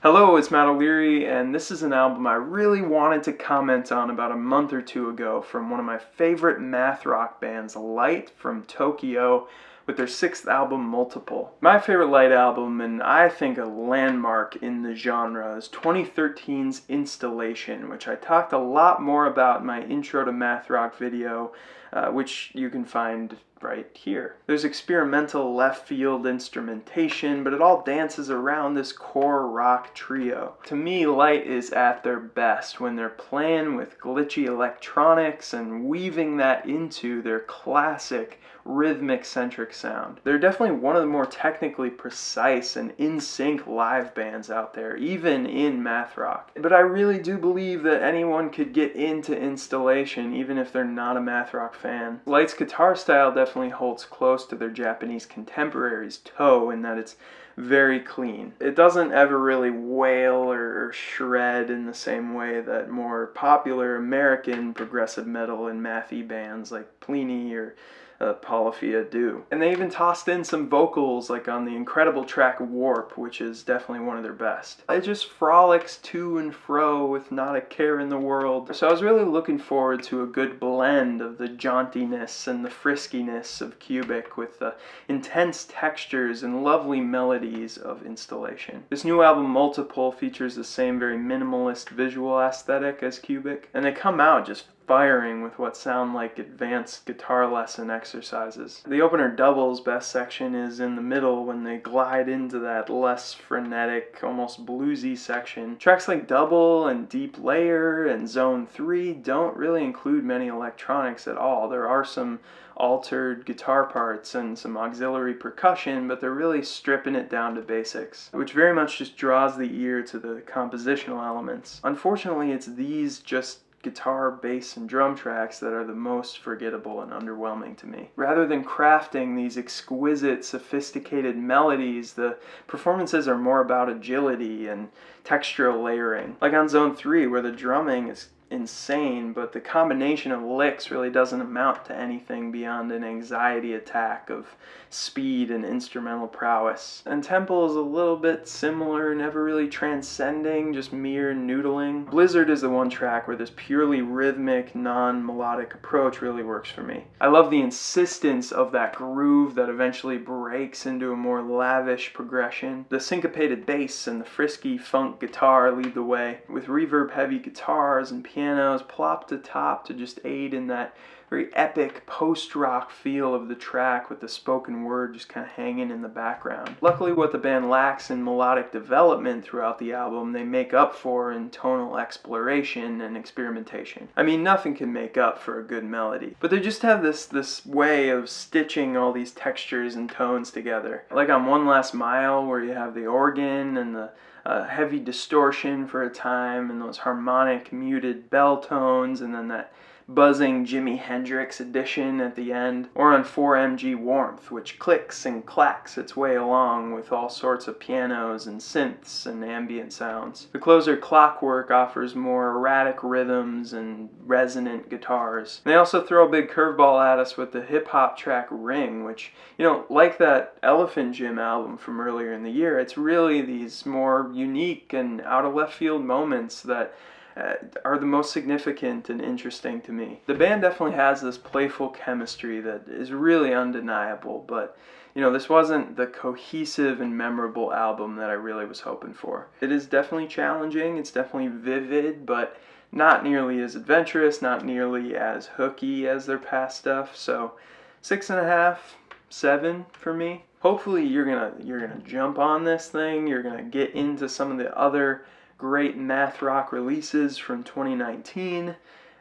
Hello, it's Matt O'Leary, and this is an album I really wanted to comment on about a month or two ago from one of my favorite math rock bands, LITE from Tokyo, with their sixth album, Multiple. My favorite LITE album, and I think a landmark in the genre, is 2013's Installation, which I talked a lot more about in my Intro to Math Rock video, which you can find right here. There's experimental left field instrumentation, but it all dances around this core rock trio. To me, LITE is at their best when they're playing with glitchy electronics and weaving that into their classic rhythmic-centric sound. They're definitely one of the more technically precise and in-sync live bands out there, even in math rock. But I really do believe that anyone could get into Installation, even if they're not a math rock fan. LITE's guitar style definitely holds close to their Japanese contemporaries' toe in that it's very clean. It doesn't ever really wail or shred in the same way that more popular American progressive metal and mathy bands like Pliny or Polyphia do. And they even tossed in some vocals like on the incredible track Warp, which is definitely one of their best. It just frolics to and fro with not a care in the world. So I was really looking forward to a good blend of the jauntiness and the friskiness of Cubic with the intense textures and lovely melodies of Installation. This new album, Multiple, features the same very minimalist visual aesthetic as Cubic, and they come out just firing with what sound like advanced guitar lesson exercises. The opener Double's best section is in the middle when they glide into that less frenetic, almost bluesy section. Tracks like Double and Deep Layer and Zone 3 don't really include many electronics at all. There are some altered guitar parts and some auxiliary percussion, but they're really stripping it down to basics, which very much just draws the ear to the compositional elements. Unfortunately, it's these just guitar, bass, and drum tracks that are the most forgettable and underwhelming to me. Rather than crafting these exquisite, sophisticated melodies, the performances are more about agility and textural layering. Like on Zone 3, where the drumming is insane, but the combination of licks really doesn't amount to anything beyond an anxiety attack of speed and instrumental prowess. And Temple is a little bit similar, never really transcending, just mere noodling. Blizzard is the one track where this purely rhythmic, non-melodic approach really works for me. I love the insistence of that groove that eventually breaks into a more lavish progression. The syncopated bass and the frisky funk guitar lead the way, with reverb-heavy guitars and pianos plopped atop to just aid in that very epic post-rock feel of the track with the spoken word just kind of hanging in the background. Luckily, what the band lacks in melodic development throughout the album, they make up for in tonal exploration and experimentation. I mean, nothing can make up for a good melody, but they just have this way of stitching all these textures and tones together. Like on One Last Mile, where you have the organ and the heavy distortion for a time, and those harmonic muted bell tones, and then that buzzing Jimi Hendrix addition at the end, or on 4MG Warmth, which clicks and clacks its way along with all sorts of pianos and synths and ambient sounds. The closer Clockwork offers more erratic rhythms and resonant guitars. And they also throw a big curveball at us with the hip-hop track Ring, which, like that Elephant Gym album from earlier in the year, it's really these more unique and out-of-left-field moments that are the most significant and interesting to me. The band definitely has this playful chemistry that is really undeniable, but this wasn't the cohesive and memorable album that I really was hoping for. It is definitely challenging, it's definitely vivid, but not nearly as adventurous, not nearly as hooky as their past stuff, so 6.5, 7 for me. Hopefully you're gonna jump on this thing, you're gonna get into some of the other great math rock releases from 2019,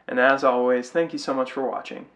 and as always, thank you so much for watching.